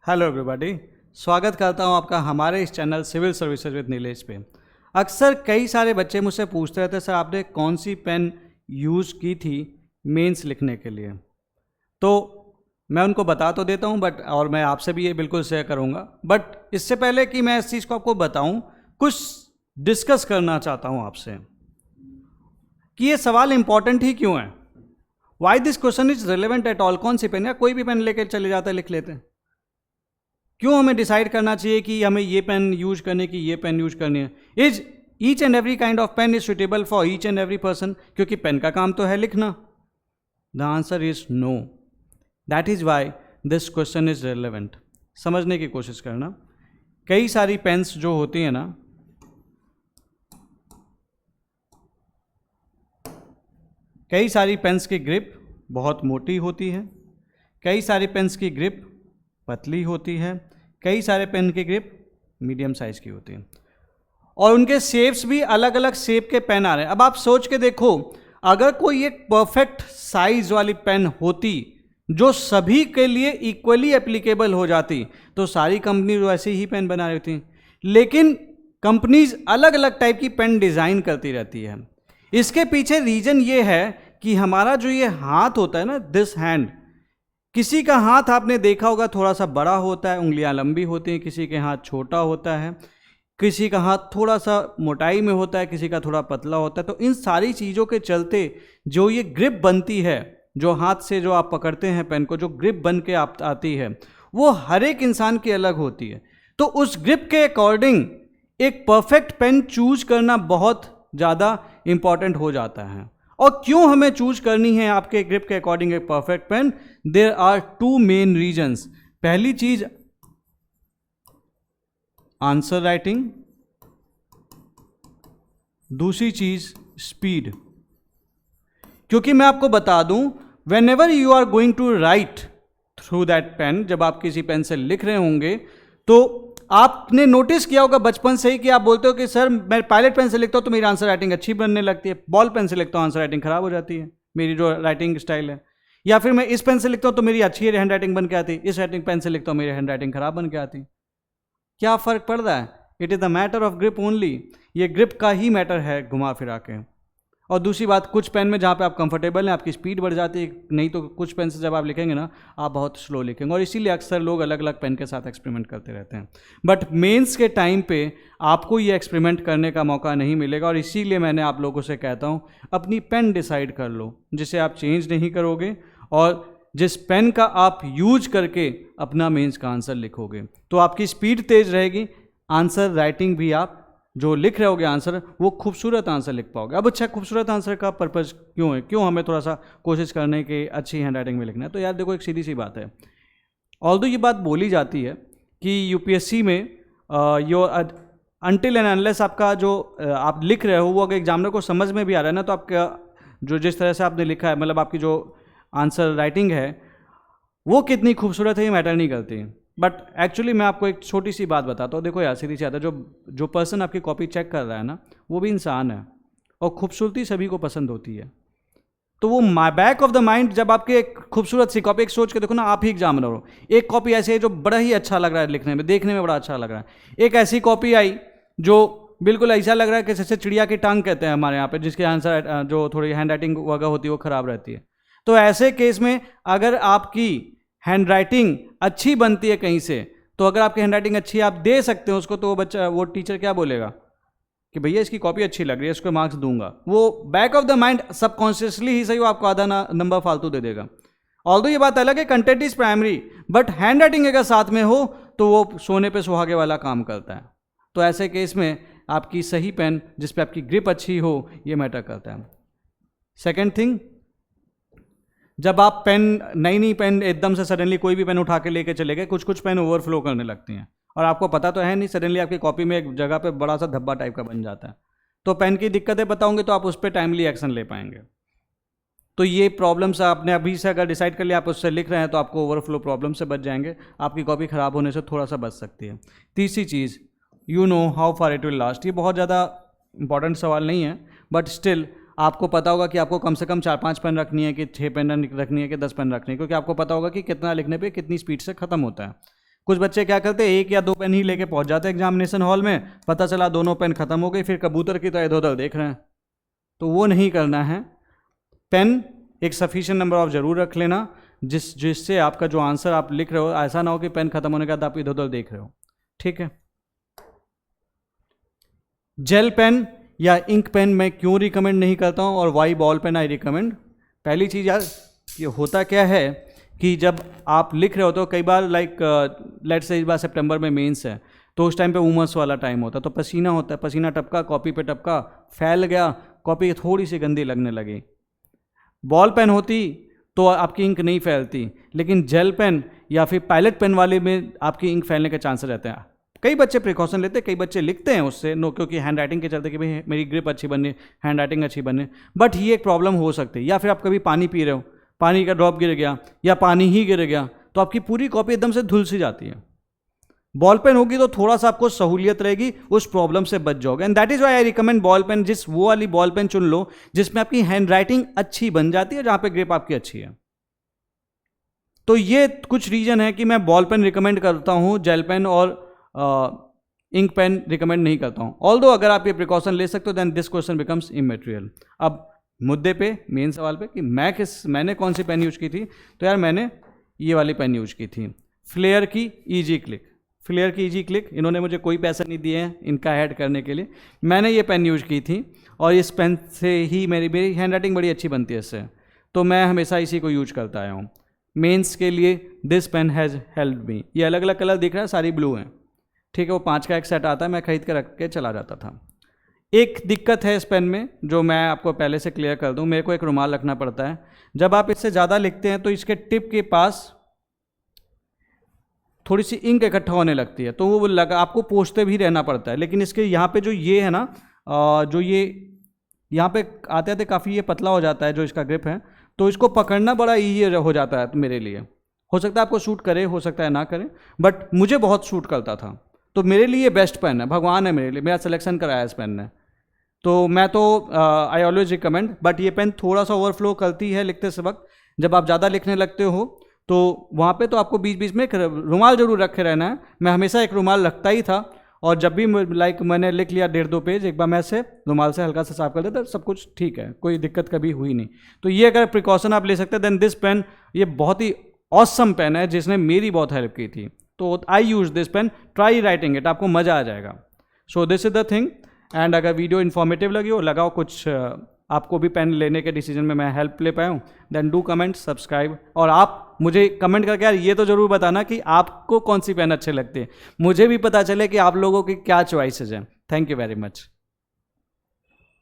Hello everybody, स्वागत करता हूं आपका हमारे इस channel civil services with Nilesh पे। अक्सर कई सारे बच्चे मुझसे पूछते रहते हैं, सर आपने कौन सी पेन यूज़ की थी मेंस लिखने के लिए। तो मैं उनको बता तो देता हूं और मैं आपसे भी ये बिल्कुल शेयर करूंगा, बट इससे पहले कि मैं इस चीज़ को आपको बताऊं, कुछ डिस्कस करना चाहता हूं आपसे कि ये सवाल इंपॉर्टेंट ही क्यों है। Y this question is relevant at all. कौन सी पेन, या कोई भी पेन लेकर चले जाते हैं लिख लेते हैं, क्यों हमें डिसाइड करना चाहिए कि हमें ये पेन यूज करने की, ये पेन यूज करनी है। Is each and every kind of pen is suitable for each and every person, क्योंकि पेन का काम तो है लिखना। The answer is no. That is why this question is relevant. समझने की कोशिश करना। कई सारी पेन्स जो होती है ना, कई सारी पेन्स की ग्रिप बहुत मोटी होती है, कई सारी पेन्स की ग्रिप पतली होती है, कई सारे पेन की ग्रिप मीडियम साइज की होती है, और उनके शेप्स भी अलग अलग शेप के पेन आ रहे हैं। अब आप सोच के देखो, अगर कोई एक परफेक्ट साइज वाली पेन होती जो सभी के लिए इक्वली एप्लीकेबल हो जाती, तो सारी कंपनी वैसे ही पेन बना रही थी। लेकिन कंपनीज अलग अलग टाइप की पेन डिज़ाइन करती रहती है। इसके पीछे रीजन ये है कि हमारा जो ये हाथ होता है ना, दिस हैंड, किसी का हाथ आपने देखा होगा थोड़ा सा बड़ा होता है, उंगलियां लंबी होती हैं, किसी के हाथ छोटा होता है, किसी का हाथ थोड़ा सा मोटाई में होता है, किसी का थोड़ा पतला होता है। तो इन सारी चीज़ों के चलते जो ये ग्रिप बनती है, जो हाथ से जो आप पकड़ते हैं पेन को, जो ग्रिप बन के आती है, वो हर एक इंसान की अलग होती है। तो उस ग्रिप के अकॉर्डिंग एक परफेक्ट पेन चूज करना बहुत ज़्यादा इंपॉर्टेंट हो जाता है। और क्यों हमें चूज करनी है आपके ग्रिप के अकॉर्डिंग एक perfect pen? There are two main reasons. पहली चीज आंसर राइटिंग, दूसरी चीज स्पीड। क्योंकि मैं आपको बता दूं, whenever you are going to write through that pen, जब आप किसी पेन से लिख रहे होंगे, तो आपने नोटिस किया होगा बचपन से ही कि आप बोलते हो कि सर मैं पायलट पेन से लिखता हूं तो मेरी आंसर राइटिंग अच्छी बनने लगती है, बॉल पेन से लिखता हूं आंसर राइटिंग खराब हो जाती है, मेरी जो राइटिंग स्टाइल है। या फिर मैं इस पेन से लिखता हूं तो मेरी अच्छी हैंड राइटिंग बन के आती, इस राइटिंग पेन से लिखता हूं मेरी हैंड राइटिंग खराब बन के आती। क्या फर्क पड़ रहा है? It is the matter of grip only. ये ग्रिप का ही मैटर है घुमा फिरा के। और दूसरी बात, कुछ पेन में जहाँ पे आप कंफर्टेबल हैं आपकी स्पीड बढ़ जाती है, नहीं तो कुछ पेन से जब आप लिखेंगे ना आप बहुत स्लो लिखेंगे, और इसीलिए अक्सर लोग अलग अलग पेन के साथ एक्सपेरिमेंट करते रहते हैं। बट मेंस के टाइम पे आपको ये एक्सपेरिमेंट करने का मौका नहीं मिलेगा, और इसीलिए मैंने आप लोगों से कहता हूँ अपनी पेन डिसाइड कर लो जिसे आप चेंज नहीं करोगे, और जिस पेन का आप यूज करके अपना मेंस का आंसर लिखोगे, तो आपकी स्पीड तेज रहेगी, आंसर राइटिंग भी आप जो लिख रहे होगे आंसर, वो खूबसूरत आंसर लिख पाओगे। अब अच्छा, खूबसूरत आंसर का पर्पज़ क्यों है, क्यों हमें थोड़ा सा कोशिश करने की अच्छी हैंड राइटिंग में लिखना है? तो यार देखो, एक सीधी सी बात है, ऑल्दो ये बात बोली जाती है कि यूपीएससी में अनटिल एंड अनलेस आपका जो आप लिख रहे हो वो अगर एग्जामिनर को समझ में भी आ रहा है ना, तो आपका जो जिस तरह से आपने लिखा है, मतलब आपकी जो आंसर राइटिंग है वो कितनी खूबसूरत है ये मैटर नहीं करती। बट एक्चुअली मैं आपको एक छोटी सी बात बताता हूँ। देखो यार, सीधी सी बात है, जो पर्सन आपकी कॉपी चेक कर रहा है ना, वो भी इंसान है, और खूबसूरती सभी को पसंद होती है। तो वो बैक ऑफ द माइंड, जब आपकी एक खूबसूरत सी कॉपी, एक सोच के देखो ना, आप ही एग्जामिनर हो, एक कॉपी ऐसी है जो बड़ा ही अच्छा लग रहा है लिखने में, देखने में बड़ा अच्छा लग रहा है, एक ऐसी कॉपी आई जो बिल्कुल ऐसा लग रहा है कि जैसे चिड़िया की टांग कहते हैं हमारे यहाँ पे, जिसके आंसर जो थोड़ी हैंड राइटिंग वगैरह होती है वो खराब रहती है। तो ऐसे केस में अगर आपकी हैंड राइटिंग अच्छी बनती है कहीं से, तो अगर आपकी हैंड राइटिंग अच्छी है, आप दे सकते हो उसको, तो वो टीचर क्या बोलेगा कि भैया इसकी कॉपी अच्छी लग रही है, इसको मार्क्स दूंगा। वो back of the mind subconsciously ही सही, वो आपको आधा नंबर फालतू दे देगा। ऑल्दो ये बात अलग है, content is primary, but hand writing अगर साथ में हो तो वो सोने पे सुहागे वाला काम करता है। तो ऐसे केस में आपकी सही पेन जिस पे आपकी ग्रिप अच्छी हो, ये मैटर करता है। सेकेंड थिंग, जब आप पेन नई पेन एकदम से सडनली कोई भी पेन उठा के लेके चले गए, कुछ पेन ओवरफ्लो करने लगती हैं, और आपको पता तो है नहीं, सडनली आपकी कॉपी में एक जगह पे बड़ा सा धब्बा टाइप का बन जाता है। तो पेन की दिक्कतें बताओगे तो आप उस पर टाइमली एक्शन ले पाएंगे। तो ये प्रॉब्लम्स आपने अभी से अगर डिसाइड कर लिया आप उससे लिख रहे हैं, तो आपको ओवरफ्लो प्रॉब्लम से बच जाएंगे, आपकी कॉपी खराब होने से थोड़ा सा बच सकती है। तीसरी चीज़, you know how far it will last. ये बहुत ज़्यादा इंपॉर्टेंट सवाल नहीं है, बट स्टिल आपको पता होगा कि आपको कम से कम 4-5 पेन रखनी है, कि 6 पेन रखनी है, कि 10 पेन रखनी है, क्योंकि आपको पता होगा कि कितना लिखने पे कितनी स्पीड से ख़त्म होता है। कुछ बच्चे क्या करते हैं, 1 या 2 पेन ही लेके पहुंच जाते हैं एग्जामिनेशन हॉल में, पता चला दोनों पेन खत्म हो गई, फिर कबूतर की तरह इधर उधर देख रहे हैं। तो वो नहीं करना है। पेन एक सफिशिएंट नंबर ऑफ जरूर रख लेना, जिससे आपका जो आंसर आप लिख रहे हो ऐसा ना हो कि पेन खत्म होने के बाद आप इधर उधर देख रहे हो। ठीक है। जेल पेन या इंक पेन मैं क्यों रिकमेंड नहीं करता हूँ और why ball pen I recommend. पहली चीज़ यार, ये होता क्या है कि जब आप लिख रहे हो तो कई बार लेट से इस बार सितंबर में मेंस है, तो उस टाइम पे उमस वाला टाइम होता है, तो पसीना होता है, पसीना टपका, कॉपी पे टपका, फैल गया, कॉपी थोड़ी सी गंदी लगने लगी। बॉल पेन होती तो आपकी इंक नहीं फैलती, लेकिन जेल पेन या फिर पायलट पेन वाले में आपकी इंक फैलने के चांसेस रहते हैं। कई बच्चे प्रिकॉशन लेते हैं, कई बच्चे लिखते हैं उससे नो, क्योंकि हैंड राइटिंग के चलते कि भाई मेरी ग्रिप अच्छी बने, हैंड राइटिंग अच्छी बने, बट ये एक प्रॉब्लम हो सकती है। या फिर आप कभी पानी पी रहे हो, पानी का ड्रॉप गिर गया या पानी ही गिर गया, तो आपकी पूरी कॉपी एकदम से धुल सी जाती है। बॉल पेन होगी तो थोड़ा सा आपको सहूलियत रहेगी, उस प्रॉब्लम से बच जाओगे। And that is why I recommend ball pen. वो वाली बॉल पेन चुन लो जिसमें आपकी हैंड राइटिंग अच्छी बन जाती है, जहां पे ग्रिप आपकी अच्छी है। तो ये कुछ रीजन है कि मैं बॉल पेन रिकमेंड करता हूं, जेल पेन और इंक पेन रिकमेंड नहीं करता हूं। ऑल्दो अगर आप ये प्रिकॉशन ले सकते हो then this question becomes immaterial. अब मुद्दे पे, मेन सवाल पे कि मैंने कौन सी पेन यूज की थी, तो यार मैंने ये वाली पेन यूज की थी, फ्लेयर की ईजी क्लिक। फ्लेयर की ईजी क्लिक, इन्होंने मुझे कोई पैसा नहीं दिए हैं इनका ऐड करने के लिए, मैंने ये पेन यूज की थी और इस पेन से ही मेरी हैंड राइटिंग बड़ी अच्छी बनती है इससे, तो मैं हमेशा इसी को यूज करता आया हूँ। मेंस के लिए this pen has help me. ये अलग अलग कलर दिख रहा है, सारी ब्लू हैं, ठीक है। वो 5 का एक सेट आता है, मैं खरीद के रख के चला जाता था। एक दिक्कत है इस पेन में जो मैं आपको पहले से क्लियर कर दूं, मेरे को एक रुमाल रखना पड़ता है। जब आप इससे ज़्यादा लिखते हैं तो इसके टिप के पास थोड़ी सी इंक इकट्ठा होने लगती है, तो वो आपको पोंछते भी रहना पड़ता है। लेकिन इसके यहाँ पे जो ये है ना, जो ये यहाँ पे आते आते काफ़ी ये पतला हो जाता है जो इसका ग्रिप है, तो इसको पकड़ना बड़ा ईजी हो जाता है मेरे लिए। हो सकता है आपको शूट करे, हो सकता है ना करे, बट मुझे बहुत शूट करता था, तो मेरे लिए बेस्ट पेन है, भगवान है मेरे लिए, मेरा सिलेक्शन कराया इस पेन ने। तो मैं तो आई ऑलवेज रिकमेंड। बट ये पेन थोड़ा सा ओवरफ्लो करती है लिखते से वक्त, जब आप ज़्यादा लिखने लगते हो तो वहाँ पे तो आपको बीच बीच में एक रुमाल जरूर रखे रहना है। मैं हमेशा एक रुमाल रखता ही था, और जब भी मैंने लिख लिया 1.5-2 पेज, एक बार मैं ऐसे रुमाल से हल्का सा साफ कर देता, सब कुछ ठीक है, कोई दिक्कत कभी हुई नहीं। तो ये अगर प्रिकॉशन आप ले सकते हैं देन दिस पेन, ये बहुत ही ऑसम पेन है जिसने मेरी बहुत हेल्प की थी। तो I use this pen, try writing it, आपको मज़ा आ जाएगा। So this is the thing. And अगर वीडियो इन्फॉर्मेटिव लगी हो, लगाओ कुछ आपको भी पेन लेने के डिसीजन में मैं हेल्प ले पाया हूँ, देन डू कमेंट, सब्सक्राइब। और आप मुझे कमेंट करके यार ये तो ज़रूर बताना कि आपको कौन सी पेन अच्छे लगते हैं, मुझे भी पता चले कि आप लोगों की क्या चॉइसेस हैं। Thank you very much.